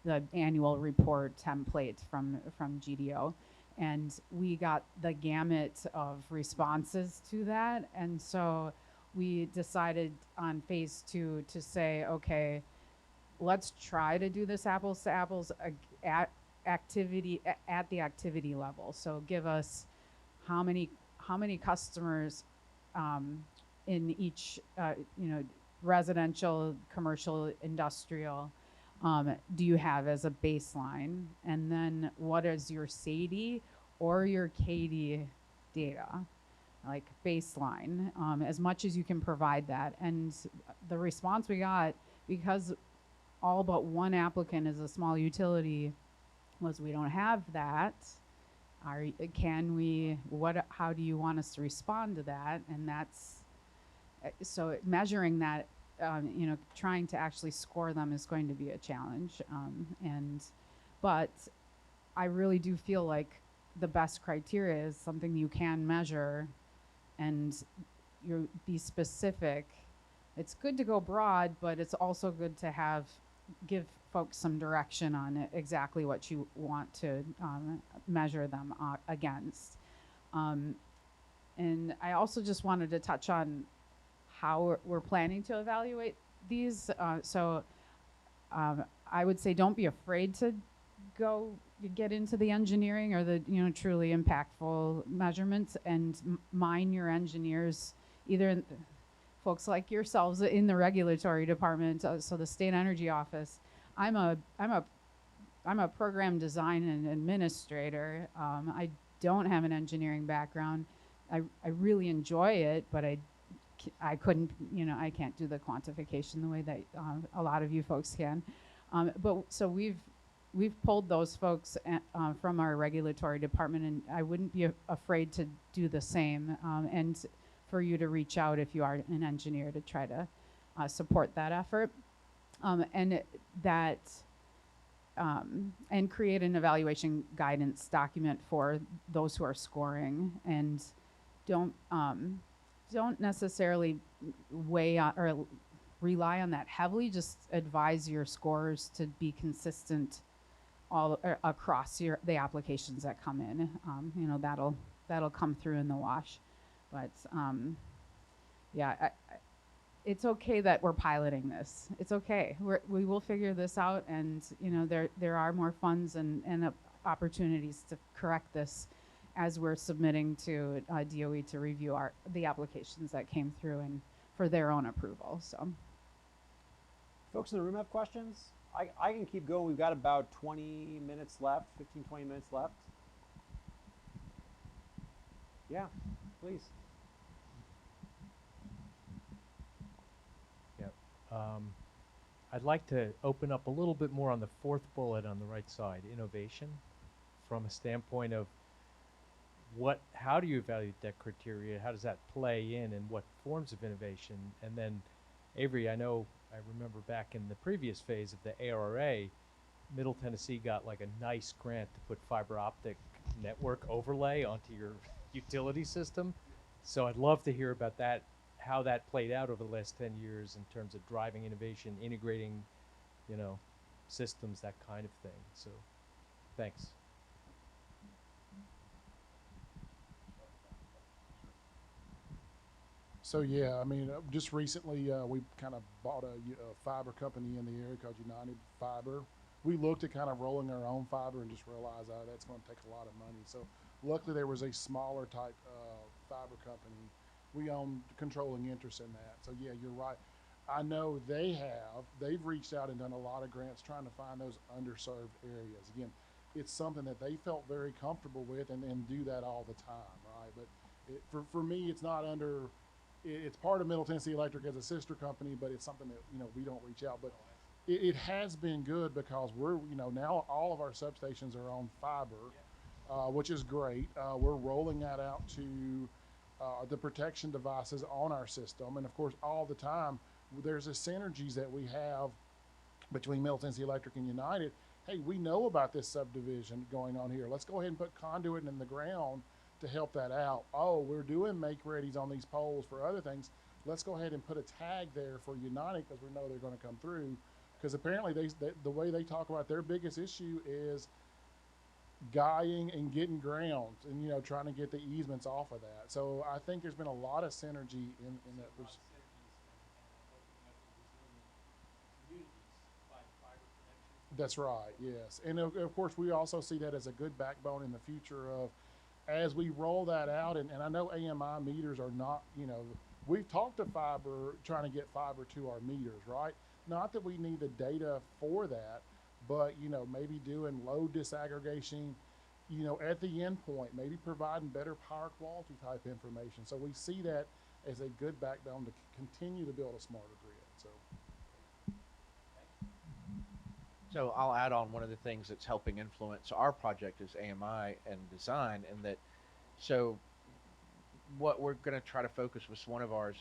[SPEAKER 4] the annual report template from GDO. And we got the gamut of responses to that. And so we decided on phase 2 to say, okay, let's try to do this apples to apples at the activity level. So give us how many customers in each residential, commercial, industrial, do you have as a baseline? And then what is your SAIDI or your KD data? Like baseline, as much as you can provide that. And the response we got, because all but one applicant is a small utility, was we don't have that. How do you want us to respond to that? And that's, so measuring that, trying to actually score them is going to be a challenge. But I really do feel like the best criteria is something you can measure and you be specific. It's good to go broad, but it's also good to give folks some direction on exactly what you want to measure them against. And I also just wanted to touch on how we're planning to evaluate these. I would say don't be afraid to get into the engineering or the truly impactful measurements, and mine your engineers, either folks like yourselves in the regulatory department, so the state energy office. I'm a program design and administrator. I don't have an engineering background. I really enjoy it, but I couldn't, I can't do the quantification the way that a lot of you folks can. So we've pulled those folks from our regulatory department, and I wouldn't be afraid to do the same, and for you to reach out if you are an engineer to try to support that effort, and create an evaluation guidance document for those who are scoring, and don't necessarily weigh on or rely on that heavily. Just advise your scorers to be consistent all across the applications that come in. That'll come through in the wash, but it's okay that we're piloting this. It's okay. We will figure this out, and there are more funds and opportunities to correct this as we're submitting to DOE to review the applications that came through and for their own approval. So,
[SPEAKER 1] folks in the room have questions? I can keep going. We've got about 20 minutes left, 15, 20 minutes left. Yeah, please.
[SPEAKER 6] Yep. I'd like to open up a little bit more on the fourth bullet on the right side, innovation, from a standpoint of how do you evaluate that criteria? How does that play in, and what forms of innovation? And then, Avery, I remember back in the previous phase of the ARRA, Middle Tennessee got like a nice grant to put fiber optic network overlay onto your utility system. So I'd love to hear about that, how that played out over the last 10 years in terms of driving innovation, integrating, systems, that kind of thing. So thanks.
[SPEAKER 2] So yeah, just recently we kind of bought a fiber company in the area called United Fiber. We looked at kind of rolling our own fiber and just realized that's going to take a lot of money. So luckily there was a smaller type fiber company. We own controlling interest in that. So yeah, you're right. I know they've reached out and done a lot of grants trying to find those underserved areas. Again, it's something that they felt very comfortable with and do that all the time, right? But for me, it's not it's part of Middle Tennessee Electric as a sister company, but it's something that we don't reach out. But it has been good because we're now all of our substations are on fiber, which is great. We're rolling that out to the protection devices on our system, and of course, all the time there's a synergies that we have between Middle Tennessee Electric and United. Hey, we know about this subdivision going on here. Let's go ahead and put conduit in the ground to help that out. Oh, we're doing make-readies on these poles for other things. Let's go ahead and put a tag there for United because we know they're going to come through. Because apparently the way they talk about their biggest issue is guying and getting ground and trying to get the easements off of that. So I think there's been a lot of synergy in that. That's right, yes. And of course we also see that as a good backbone in the future of as we roll that out, and I know AMI meters are not, We've talked to fiber, trying to get fiber to our meters, right? Not that we need the data for that, but maybe doing load disaggregation, at the endpoint, maybe providing better power quality type information. So we see that as a good backbone to continue to build a smarter grid.
[SPEAKER 5] So I'll add on one of the things that's helping influence our project is AMI and design, and that so what we're going to try to focus with one of ours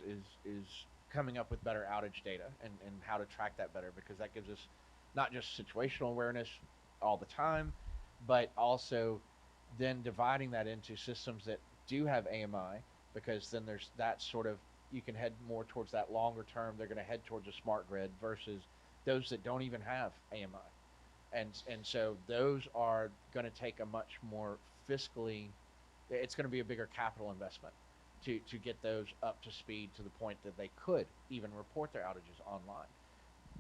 [SPEAKER 5] is coming up with better outage data and how to track that better, because that gives us not just situational awareness all the time, but also then dividing that into systems that do have AMI, because then there's that sort of, you can head more towards that longer term. They're going to head towards a smart grid versus those that don't even have AMI. And so those are going to take a much more fiscally, it's going to be a bigger capital investment to get those up to speed to the point that they could even report their outages online.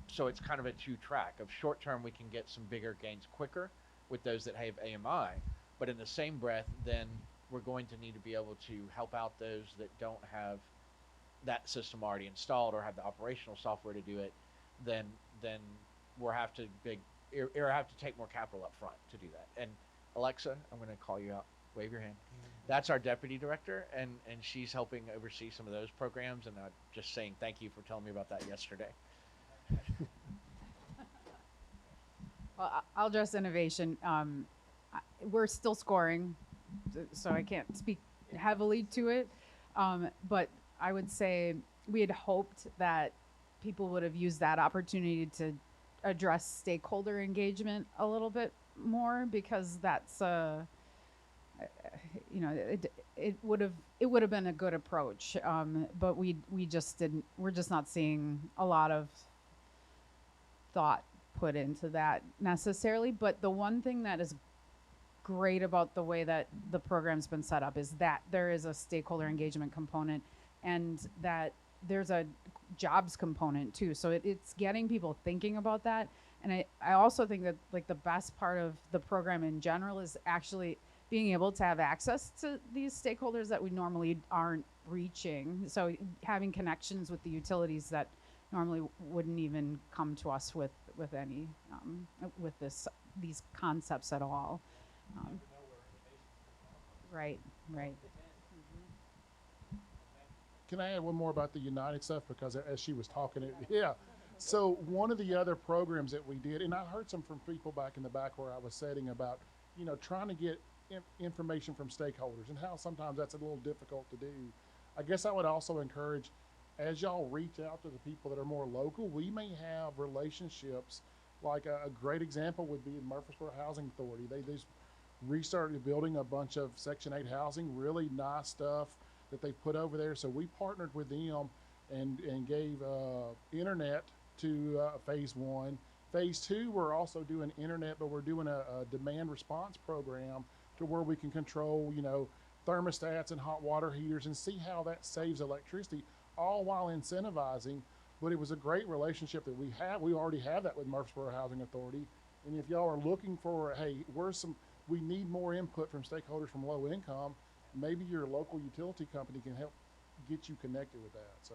[SPEAKER 5] So it's kind of a two-track. Of short term, we can get some bigger gains quicker with those that have AMI, but in the same breath, then we're going to need to be able to help out those that don't have that system already installed or have the operational software to do it. Then we'll have to take more capital up front to do that. And Alexa, I'm going to call you out. Wave your hand. That's our deputy director, and she's helping oversee some of those programs. And I'm just saying thank you for telling me about that yesterday.
[SPEAKER 4] Well, I'll address innovation. We're still scoring, so I can't speak heavily to it. But I would say we had hoped that people would have used that opportunity to address stakeholder engagement a little bit more, because that's it would have been a good approach. But we just didn't. We're just not seeing a lot of thought put into that necessarily. But the one thing that is great about the way that the program's been set up is that there is a stakeholder engagement component, and that there's a jobs component too. So it's getting people thinking about that. And I also think that like the best part of the program in general is actually being able to have access to these stakeholders that we normally aren't reaching. So having connections with the utilities that normally wouldn't even come to us with any with these concepts at all. Right.
[SPEAKER 2] Can I add one more about the United stuff? Because as she was talking, yeah. So one of the other programs that we did, and I heard some from people back in the back where I was sitting about, trying to get information from stakeholders and how sometimes that's a little difficult to do. I guess I would also encourage, as y'all reach out to the people that are more local, we may have relationships. Like a great example would be in Murfreesboro Housing Authority. They just restarted building a bunch of Section 8 housing, really nice stuff that they put over there. So we partnered with them and gave internet to phase 1. Phase 2, we're also doing internet, but we're doing a demand response program to where we can control, thermostats and hot water heaters and see how that saves electricity, all while incentivizing. But it was a great relationship that we have. We already have that with Murfreesboro Housing Authority. And if y'all are looking for, hey, we need more input from stakeholders from low income, maybe your local utility company can help get you connected with that. So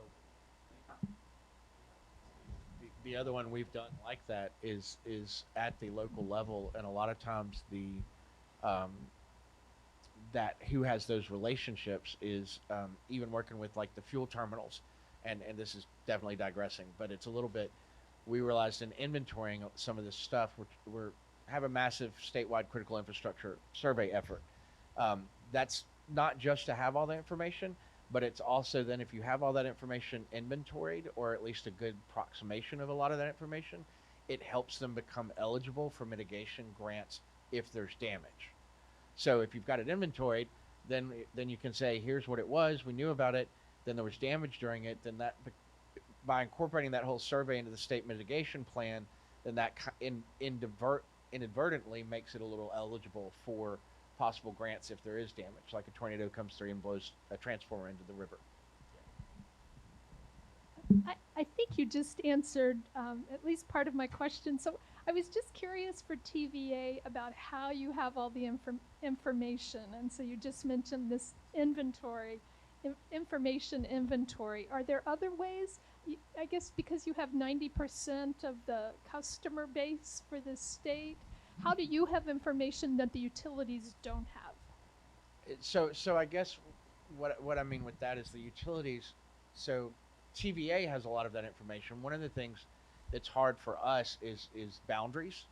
[SPEAKER 5] the other one we've done like that is at the local level, and a lot of times the that who has those relationships is even working with like the fuel terminals, and this is definitely digressing, but it's a little bit. We realized in inventorying some of this stuff, we're have a massive statewide critical infrastructure survey effort. That's not just to have all the information, but it's also then if you have all that information inventoried, or at least a good approximation of a lot of that information, it helps them become eligible for mitigation grants if there's damage. So if you've got it inventoried, then you can say, here's what it was, we knew about it, then there was damage during it, then that by incorporating that whole survey into the state mitigation plan, then that inadvertently makes it a little eligible for possible grants if there is damage, like a tornado comes through and blows a transformer into the river.
[SPEAKER 7] I think you just answered at least part of my question. So I was just curious for TVA about how you have all the information. And so you just mentioned this inventory. information inventory. Are there other ways? I guess because you have 90% of the customer base for the state, how do you have information that the utilities don't have?
[SPEAKER 5] So I guess what I mean with that is the utilities. So TVA has a lot of that information. One of the things that's hard for us is boundaries.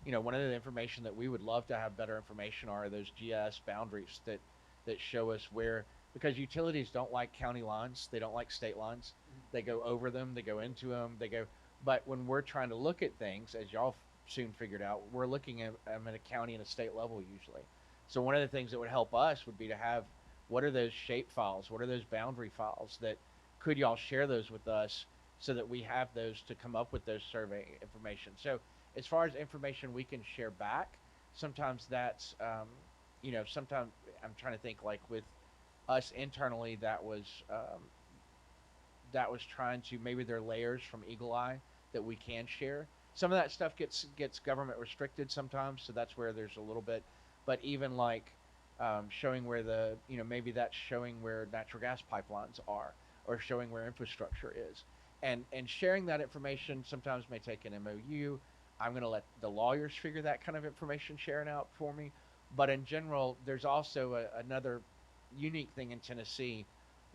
[SPEAKER 5] One of the information that we would love to have better information are those GIS boundaries that show us where, because utilities don't like county lines, they don't like state lines. They go over them, they go into them, but when we're trying to look at things, as y'all soon figured out, we're looking at them at a county and a state level usually. So one of the things that would help us would be to have, what are those shape files? What are those boundary files that could y'all share those with us so that we have those to come up with those survey information? So as far as information we can share back, sometimes that's, sometimes I'm trying to think, like with us internally, that was trying to, maybe there are layers from Eagle Eye that we can share. Some of that stuff gets government restricted sometimes, so that's where there's a little bit. But even like showing where maybe that's showing where natural gas pipelines are, or showing where infrastructure is, and sharing that information sometimes may take an MOU. I'm going to let the lawyers figure that kind of information sharing out for me. But in general, there's also another unique thing in Tennessee.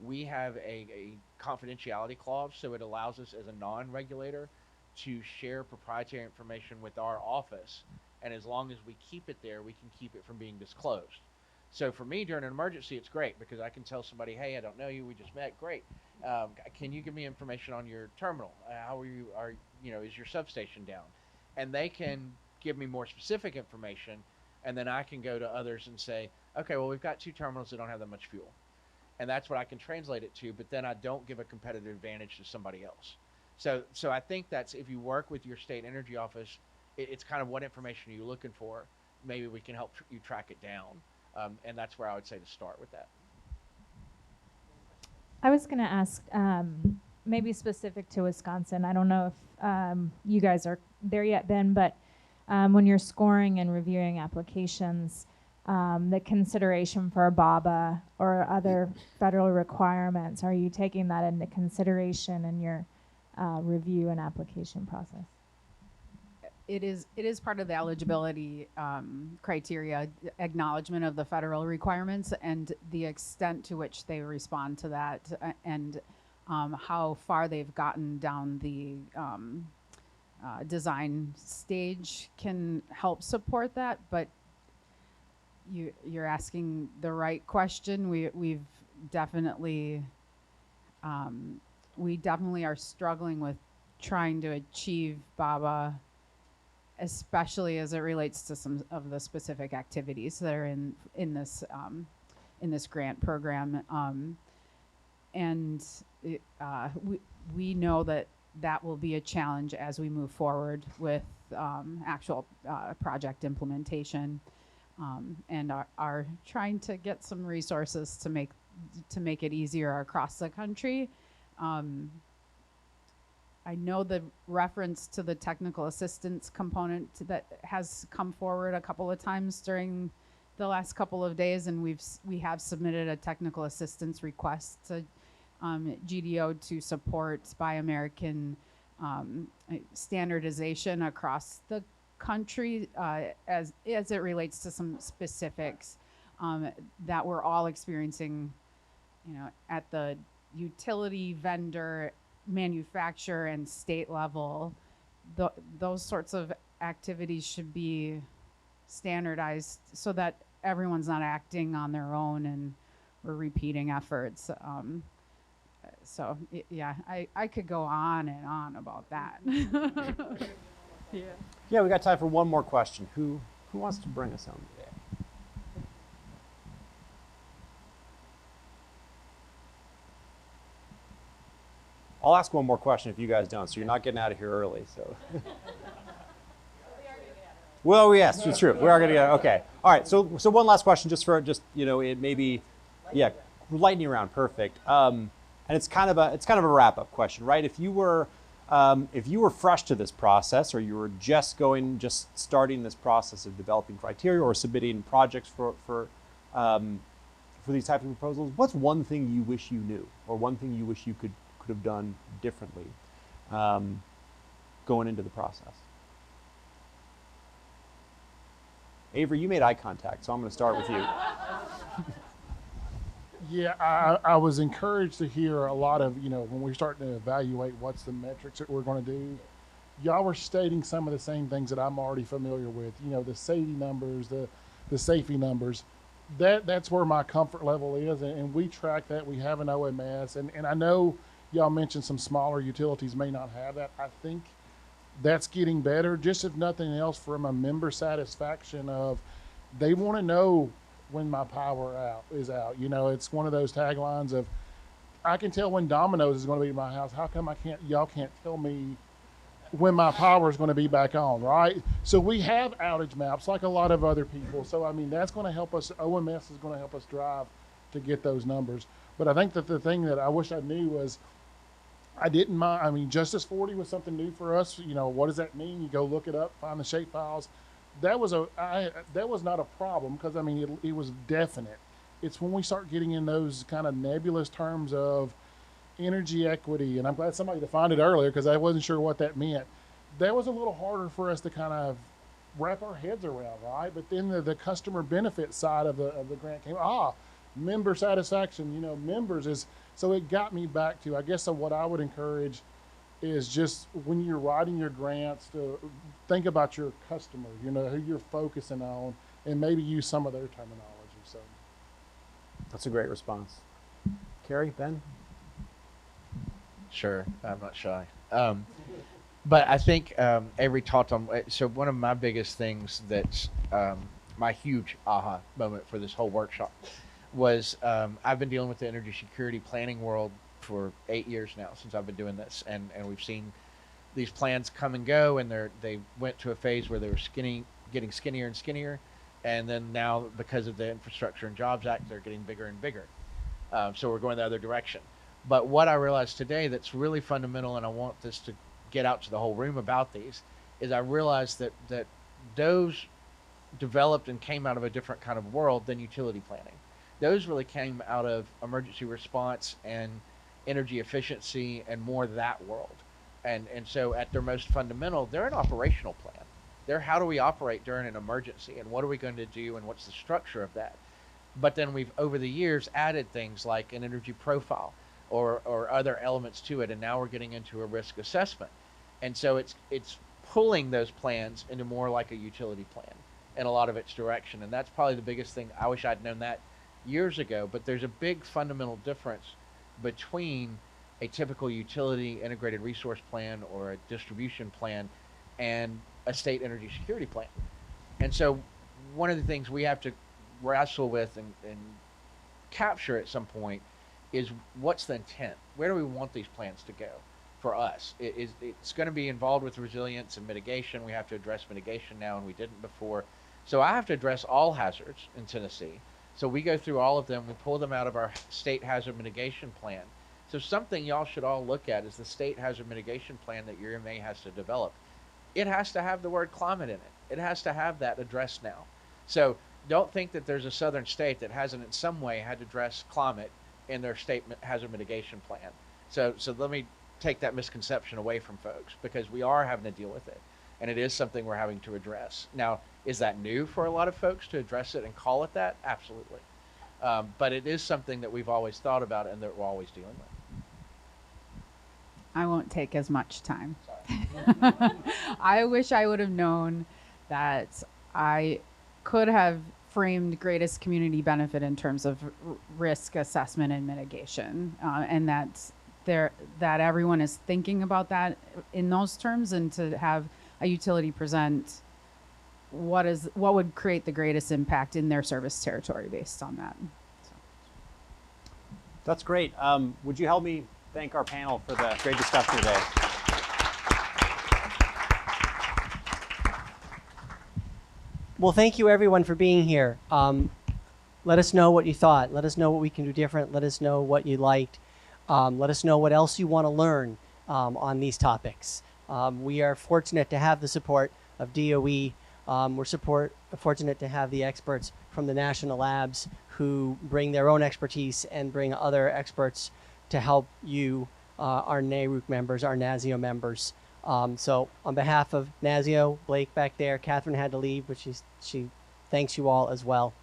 [SPEAKER 5] We have a confidentiality clause, so it allows us as a non-regulator to share proprietary information with our office. And as long as we keep it there, we can keep it from being disclosed. So for me, during an emergency, it's great because I can tell somebody, hey, I don't know you, we just met, great. Can you give me information on your terminal? How are you, is your substation down? And they can give me more specific information, and then I can go to others and say, okay, well, we've got 2 terminals that don't have that much fuel. And that's what I can translate it to, but then I don't give a competitive advantage to somebody else. So I think that's, if you work with your state energy office, it's kind of what information are you looking for. Maybe we can help you track it down. And that's where I would say to start with that.
[SPEAKER 8] I was going to ask, maybe specific to Wisconsin. I don't know if you guys are there yet, Ben, but when you're scoring and reviewing applications, the consideration for BABA or other federal requirements, are you taking that into consideration in your review and application process?
[SPEAKER 4] It is part of the eligibility criteria, acknowledgement of the federal requirements and the extent to which they respond to that, and how far they've gotten down the design stage can help support that. But you're asking the right question. We've definitely we definitely are struggling with trying to achieve BABA, especially as it relates to some of the specific activities that are in this grant program, and we know that will be a challenge as we move forward with actual project implementation, and are trying to get some resources to make it easier across the country. I know the reference to the technical assistance component that has come forward a couple of times during the last couple of days, and we have submitted a technical assistance request to GDO to support Buy American standardization across the country as it relates to some specifics that we're all experiencing, at the utility vendor, manufacturer, and state level. Those sorts of activities should be standardized so that everyone's not acting on their own and we're repeating efforts. So yeah, I could go on and on about that.
[SPEAKER 1] Yeah, we got time for one more question. Who wants to bring us home today? I'll ask one more question if you guys don't, so you're not getting out of here early. So. Well, yes, it's true. We are going to get okay. All right. So one last question, it maybe, yeah, lightning round, perfect. And it's kind of a wrap-up question, right? If you were fresh to this process, or you were just starting this process of developing criteria or submitting projects for for these types of proposals, what's one thing you wish you knew, or one thing you wish you could have done differently going into the process? Avery, you made eye contact, so I'm going to start with you.
[SPEAKER 2] Yeah, I was encouraged to hear a lot of, when we're starting to evaluate what's the metrics that we're going to do, y'all were stating some of the same things that I'm already familiar with, the safety numbers, the safety numbers. That's where my comfort level is, and we track that. We have an OMS, and I know y'all mentioned some smaller utilities may not have that. I think that's getting better, just if nothing else from a member satisfaction of they want to know when my power is out. It's one of those taglines of, I can tell when Domino's is going to be in my house. How come y'all can't tell me when my power is going to be back on, right? So we have outage maps like a lot of other people. So, that's going to help us. OMS is going to help us drive to get those numbers. But I think that the thing that I wish I knew was, I didn't mind. Justice 40 was something new for us. What does that mean? You go look it up, find the shape files. That was not a problem because it was definite. It's when we start getting in those kind of nebulous terms of energy equity, and I'm glad somebody defined it earlier because I wasn't sure what that meant. That was a little harder for us to kind of wrap our heads around, right? But then the customer benefit side of the grant came. Member satisfaction, members is, so it got me back to, I guess, what I would encourage is just when you're writing your grants to think about your customer, who you're focusing on, and maybe use some of their terminology. So
[SPEAKER 1] That's a great response. Kari, Ben?
[SPEAKER 5] Sure, I'm not shy. But I think Avery talked on, so one of my biggest things that's my huge aha moment for this whole workshop was I've been dealing with the energy security planning world for 8 years now since I've been doing this, and we've seen these plans come and go, and they went to a phase where they were getting skinnier and skinnier, and then now because of the Infrastructure and Jobs Act, they're getting bigger and bigger. So we're going the other direction. But what I realized today that's really fundamental, and I want this to get out to the whole room about these, is I realized that those developed and came out of a different kind of world than utility planning. Those really came out of emergency response and energy efficiency and more that world. And so at their most fundamental, they're an operational plan. They're how do we operate during an emergency, and what are we going to do, and what's the structure of that? But then we've, over the years, added things like an energy profile or other elements to it, and now we're getting into a risk assessment. And so it's pulling those plans into more like a utility plan in a lot of its direction. And that's probably the biggest thing. I wish I'd known that years ago, but there's a big fundamental difference between a typical utility integrated resource plan or a distribution plan and a state energy security plan. And so one of the things we have to wrestle with and capture at some point is what's the intent? Where do we want these plans to go for us? It's going to be involved with resilience and mitigation. We have to address mitigation now, and we didn't before. So I have to address all hazards in Tennessee. So we go through all of them. We pull them out of our state hazard mitigation plan. So something y'all should all look at is the state hazard mitigation plan that your MA has to develop. It has to have the word climate in it. It has to have that addressed now. So don't think that there's a southern state that hasn't in some way had to address climate in their state hazard mitigation plan. So let me take that misconception away from folks, because we are having to deal with it, and it is something we're having to address. Now, is that new for a lot of folks to address it and call it that? Absolutely. But it is something that we've always thought about and that we're always dealing with.
[SPEAKER 4] I won't take as much time. I wish I would have known that I could have framed greatest community benefit in terms of risk assessment and mitigation, and that everyone is thinking about that in those terms, and to have a utility present what would create the greatest impact in their service territory based on that. So.
[SPEAKER 1] That's great. Would you help me thank our panel for the great discussion today?
[SPEAKER 9] Well, thank you everyone for being here. Let us know what you thought. Let us know what we can do different. Let us know what you liked. Let us know what else you want to learn on these topics. We are fortunate to have the support of DOE. We're fortunate to have the experts from the national labs who bring their own expertise and bring other experts to help you, our NARUC members, our NASIO members. So on behalf of NASIO, Blake back there, Catherine had to leave, but she thanks you all as well.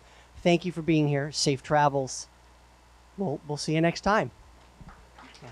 [SPEAKER 9] Thank you for being here. Safe travels. We'll see you next time. Yeah.